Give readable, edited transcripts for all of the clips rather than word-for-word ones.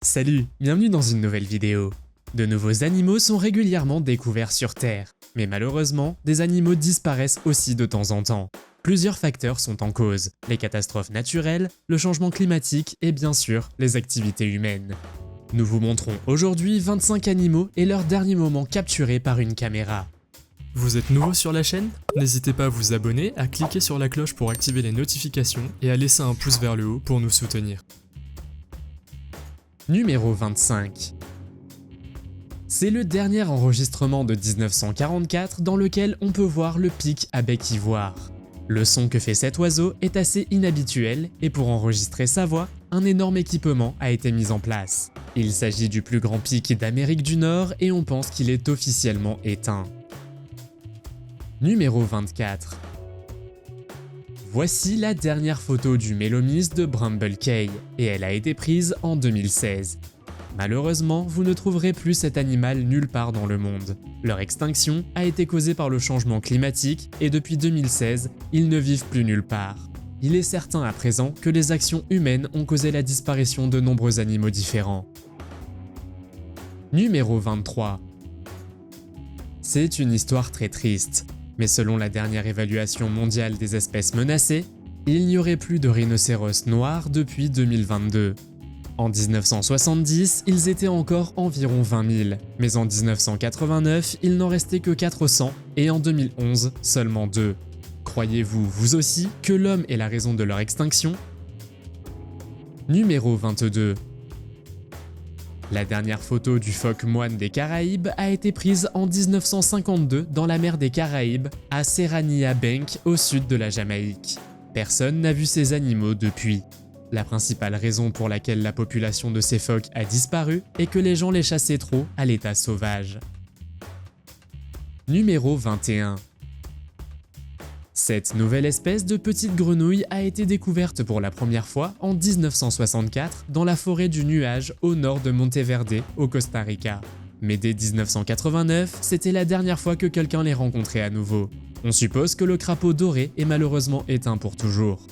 Salut, bienvenue dans une nouvelle vidéo. De nouveaux animaux sont régulièrement découverts sur Terre, mais malheureusement, des animaux disparaissent aussi de temps en temps. Plusieurs facteurs sont en cause, les catastrophes naturelles, le changement climatique et bien sûr, les activités humaines. Nous vous montrons aujourd'hui 25 animaux et leurs derniers moments capturés par une caméra. Vous êtes nouveau sur la chaîne? N'hésitez pas à vous abonner, à cliquer sur la cloche pour activer les notifications et à laisser un pouce vers le haut pour nous soutenir. Numéro 25. C'est le dernier enregistrement de 1944 dans lequel on peut voir le pic à bec ivoire. Le son que fait cet oiseau est assez inhabituel et pour enregistrer sa voix, un énorme équipement a été mis en place. Il s'agit du plus grand pic d'Amérique du Nord et on pense qu'il est officiellement éteint. Numéro 24. Voici la dernière photo du Mélomys de Bramble Cay et elle a été prise en 2016. Malheureusement, vous ne trouverez plus cet animal nulle part dans le monde. Leur extinction a été causée par le changement climatique et depuis 2016, ils ne vivent plus nulle part. Il est certain à présent que les actions humaines ont causé la disparition de nombreux animaux différents. Numéro 23. C'est une histoire très triste. Mais selon la dernière évaluation mondiale des espèces menacées, il n'y aurait plus de rhinocéros noirs depuis 2022. En 1970, ils étaient encore environ 20 000, mais en 1989, il n'en restait que 400 et en 2011, seulement 2. Croyez-vous, vous aussi, que l'homme est la raison de leur extinction? Numéro 22. La dernière photo du phoque moine des Caraïbes a été prise en 1952 dans la mer des Caraïbes, à Serranía Bank, au sud de la Jamaïque. Personne n'a vu ces animaux depuis. La principale raison pour laquelle la population de ces phoques a disparu est que les gens les chassaient trop à l'état sauvage. Numéro 21. Cette nouvelle espèce de petite grenouille a été découverte pour la première fois en 1964 dans la forêt du Nuage au nord de Monteverde, au Costa Rica. Mais dès 1989, c'était la dernière fois que quelqu'un les rencontrait à nouveau. On suppose que le crapaud doré est malheureusement éteint pour toujours.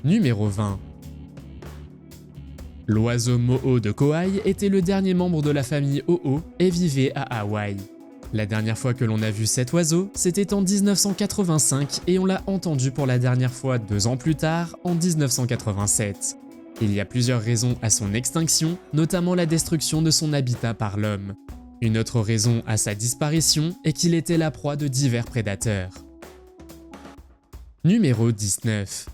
Numéro 20. L'oiseau moho de Kauai était le dernier membre de la famille Ho'o et vivait à Hawaï. La dernière fois que l'on a vu cet oiseau, c'était en 1985 et on l'a entendu pour la dernière fois 2 ans plus tard, en 1987. Il y a plusieurs raisons à son extinction, notamment la destruction de son habitat par l'homme. Une autre raison à sa disparition est qu'il était la proie de divers prédateurs. Numéro 19.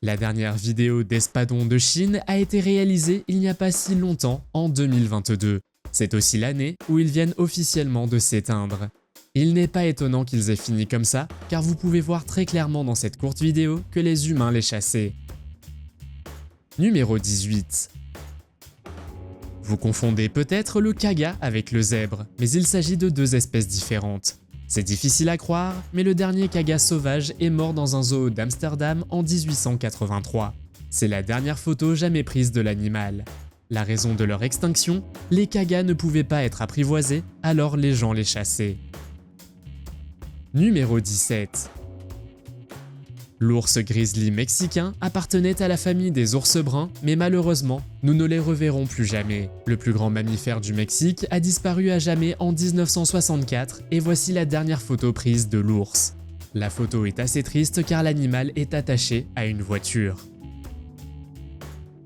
La dernière vidéo d'espadons de Chine a été réalisée il n'y a pas si longtemps, en 2022. C'est aussi l'année où ils viennent officiellement de s'éteindre. Il n'est pas étonnant qu'ils aient fini comme ça, car vous pouvez voir très clairement dans cette courte vidéo que les humains les chassaient. Numéro 18. Vous confondez peut-être le quagga avec le zèbre, mais il s'agit de 2 espèces différentes. C'est difficile à croire, mais le dernier quagga sauvage est mort dans un zoo d'Amsterdam en 1883. C'est la dernière photo jamais prise de l'animal. La raison de leur extinction, les quaggas ne pouvaient pas être apprivoisés, alors les gens les chassaient. Numéro 17. L'ours grizzly mexicain appartenait à la famille des ours bruns, mais malheureusement, nous ne les reverrons plus jamais. Le plus grand mammifère du Mexique a disparu à jamais en 1964 et voici la dernière photo prise de l'ours. La photo est assez triste car l'animal est attaché à une voiture.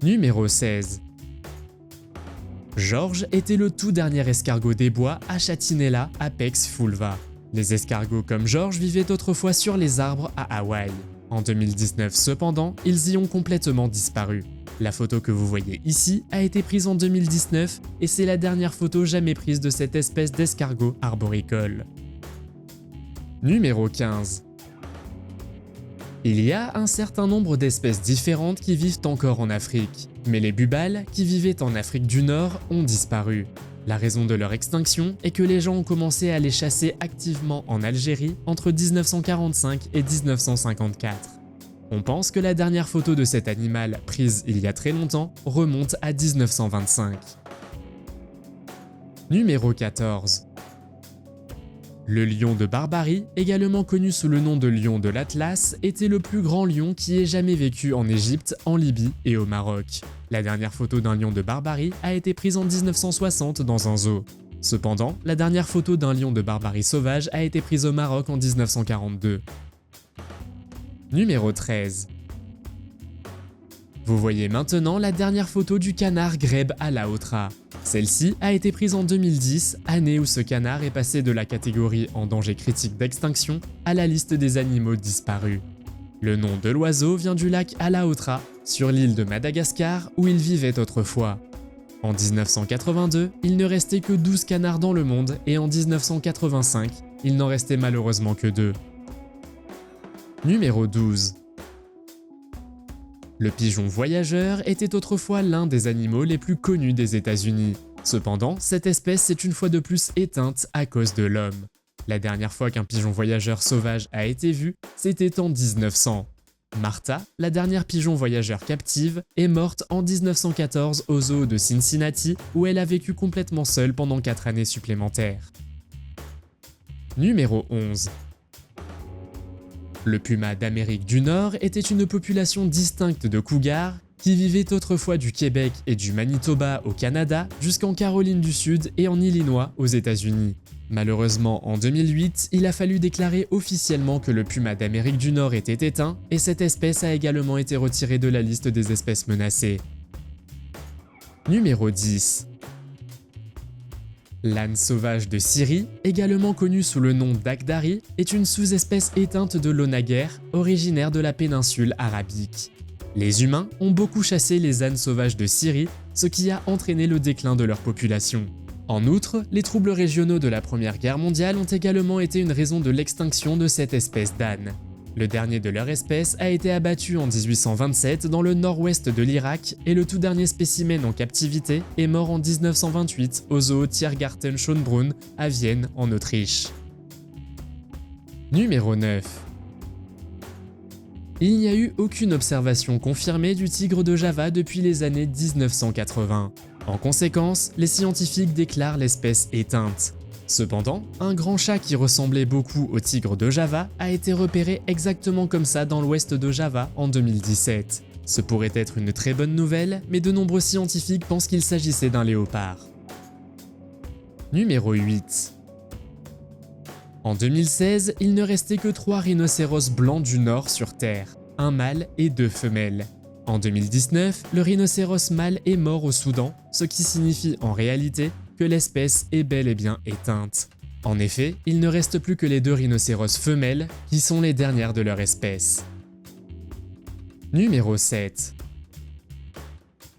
Numéro 16. George était le tout dernier escargot des bois à Chatinella apex fulva. Les escargots comme George vivaient autrefois sur les arbres à Hawaï. En 2019 cependant, ils y ont complètement disparu. La photo que vous voyez ici a été prise en 2019 et c'est la dernière photo jamais prise de cette espèce d'escargot arboricole. Numéro 15. Il y a un certain nombre d'espèces différentes qui vivent encore en Afrique, mais les bubales, qui vivaient en Afrique du Nord, ont disparu. La raison de leur extinction est que les gens ont commencé à les chasser activement en Algérie entre 1945 et 1954. On pense que la dernière photo de cet animal, prise il y a très longtemps, remonte à 1925. Numéro 14. Le lion de Barbarie, également connu sous le nom de lion de l'Atlas, était le plus grand lion qui ait jamais vécu en Égypte, en Libye et au Maroc. La dernière photo d'un lion de Barbarie a été prise en 1960 dans un zoo. Cependant, la dernière photo d'un lion de Barbarie sauvage a été prise au Maroc en 1942. Numéro 13. Vous voyez maintenant la dernière photo du canard Grebe à Laotra. Celle-ci a été prise en 2010, année où ce canard est passé de la catégorie en danger critique d'extinction à la liste des animaux disparus. Le nom de l'oiseau vient du lac Alaotra, sur l'île de Madagascar où il vivait autrefois. En 1982, il ne restait que 12 canards dans le monde et en 1985, il n'en restait malheureusement que 2. Numéro 12. Le pigeon voyageur était autrefois l'un des animaux les plus connus des États-Unis. Cependant, cette espèce s'est une fois de plus éteinte à cause de l'homme. La dernière fois qu'un pigeon voyageur sauvage a été vu, c'était en 1900. Martha, la dernière pigeon voyageur captive, est morte en 1914 au zoo de Cincinnati où elle a vécu complètement seule pendant 4 années supplémentaires. Numéro 11. Le puma d'Amérique du Nord était une population distincte de cougars qui vivaient autrefois du Québec et du Manitoba au Canada jusqu'en Caroline du Sud et en Illinois aux États-Unis. Malheureusement, en 2008, il a fallu déclarer officiellement que le puma d'Amérique du Nord était éteint et cette espèce a également été retirée de la liste des espèces menacées. Numéro 10. L'âne sauvage de Syrie, également connu sous le nom d'Akdari, est une sous-espèce éteinte de l'onager, originaire de la péninsule arabique. Les humains ont beaucoup chassé les ânes sauvages de Syrie, ce qui a entraîné le déclin de leur population. En outre, les troubles régionaux de la Première Guerre mondiale ont également été une raison de l'extinction de cette espèce d'âne. Le dernier de leur espèce a été abattu en 1827 dans le nord-ouest de l'Irak et le tout dernier spécimen en captivité est mort en 1928 au zoo Tiergarten Schönbrunn à Vienne en Autriche. Numéro 9. Il n'y a eu aucune observation confirmée du tigre de Java depuis les années 1980. En conséquence, les scientifiques déclarent l'espèce éteinte. Cependant, un grand chat qui ressemblait beaucoup au tigre de Java a été repéré exactement comme ça dans l'ouest de Java en 2017. Ce pourrait être une très bonne nouvelle, mais de nombreux scientifiques pensent qu'il s'agissait d'un léopard. Numéro 8. En 2016, il ne restait que 3 rhinocéros blancs du Nord sur Terre, un mâle et 2 femelles. En 2019, le rhinocéros mâle est mort au Soudan, ce qui signifie en réalité que l'espèce est bel et bien éteinte. En effet, il ne reste plus que les 2 rhinocéros femelles, qui sont les dernières de leur espèce. Numéro 7.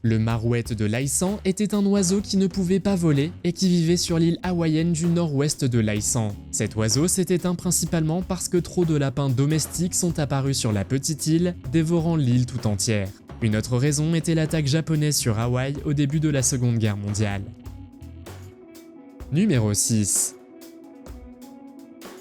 Le marouette de Laysan était un oiseau qui ne pouvait pas voler et qui vivait sur l'île hawaïenne du nord-ouest de Laysan. Cet oiseau s'est éteint principalement parce que trop de lapins domestiques sont apparus sur la petite île, dévorant l'île tout entière. Une autre raison était l'attaque japonaise sur Hawaï au début de la Seconde Guerre mondiale. Numéro 6.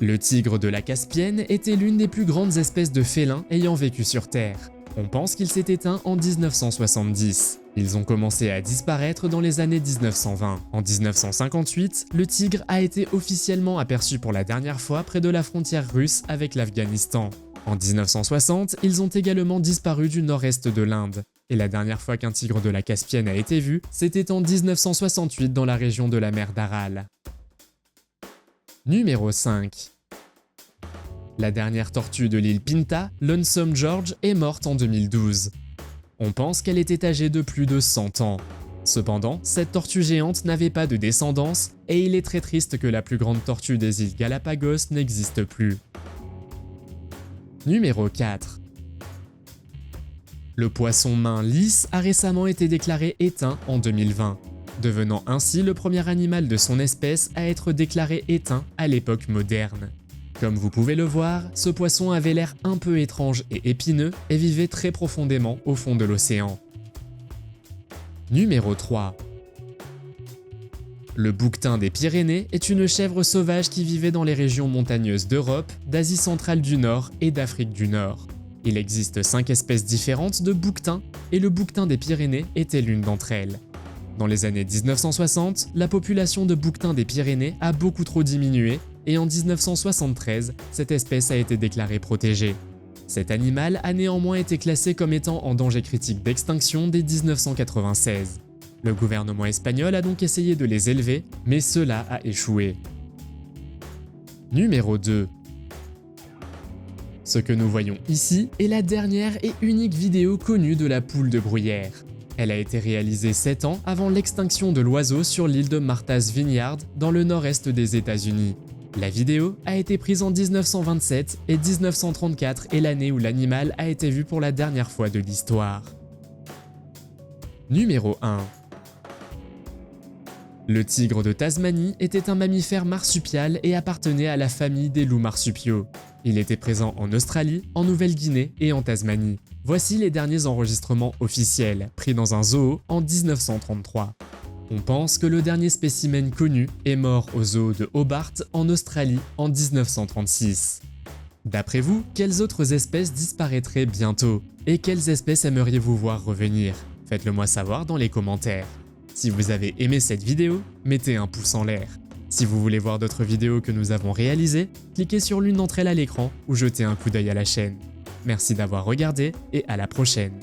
Le tigre de la Caspienne était l'une des plus grandes espèces de félins ayant vécu sur Terre. On pense qu'il s'est éteint en 1970. Ils ont commencé à disparaître dans les années 1920. En 1958, le tigre a été officiellement aperçu pour la dernière fois près de la frontière russe avec l'Afghanistan. En 1960, ils ont également disparu du nord-est de l'Inde. Et la dernière fois qu'un tigre de la Caspienne a été vu, c'était en 1968 dans la région de la mer d'Aral. Numéro 5. La dernière tortue de l'île Pinta, Lonesome George, est morte en 2012. On pense qu'elle était âgée de plus de 100 ans. Cependant, cette tortue géante n'avait pas de descendance et il est très triste que la plus grande tortue des îles Galapagos n'existe plus. Numéro 4. Le poisson-main lisse a récemment été déclaré éteint en 2020, devenant ainsi le premier animal de son espèce à être déclaré éteint à l'époque moderne. Comme vous pouvez le voir, ce poisson avait l'air un peu étrange et épineux et vivait très profondément au fond de l'océan. Numéro 3. Le bouquetin des Pyrénées est une chèvre sauvage qui vivait dans les régions montagneuses d'Europe, d'Asie centrale du Nord et d'Afrique du Nord. Il existe 5 espèces différentes de bouquetins et le bouquetin des Pyrénées était l'une d'entre elles. Dans les années 1960, la population de bouquetins des Pyrénées a beaucoup trop diminué et en 1973, cette espèce a été déclarée protégée. Cet animal a néanmoins été classé comme étant en danger critique d'extinction dès 1996. Le gouvernement espagnol a donc essayé de les élever, mais cela a échoué. Numéro 2. Ce que nous voyons ici est la dernière et unique vidéo connue de la poule de bruyère. Elle a été réalisée 7 ans avant l'extinction de l'oiseau sur l'île de Martha's Vineyard dans le nord-est des États-Unis. La vidéo a été prise en 1927 et 1934 est l'année où l'animal a été vu pour la dernière fois de l'histoire. Numéro 1. Le tigre de Tasmanie était un mammifère marsupial et appartenait à la famille des loups marsupiaux. Il était présent en Australie, en Nouvelle-Guinée et en Tasmanie. Voici les derniers enregistrements officiels, pris dans un zoo en 1933. On pense que le dernier spécimen connu est mort au zoo de Hobart en Australie en 1936. D'après vous, quelles autres espèces disparaîtraient bientôt? Et quelles espèces aimeriez-vous voir revenir? Faites-le moi savoir dans les commentaires. Si vous avez aimé cette vidéo, mettez un pouce en l'air. Si vous voulez voir d'autres vidéos que nous avons réalisées, cliquez sur l'une d'entre elles à l'écran ou jetez un coup d'œil à la chaîne. Merci d'avoir regardé et à la prochaine.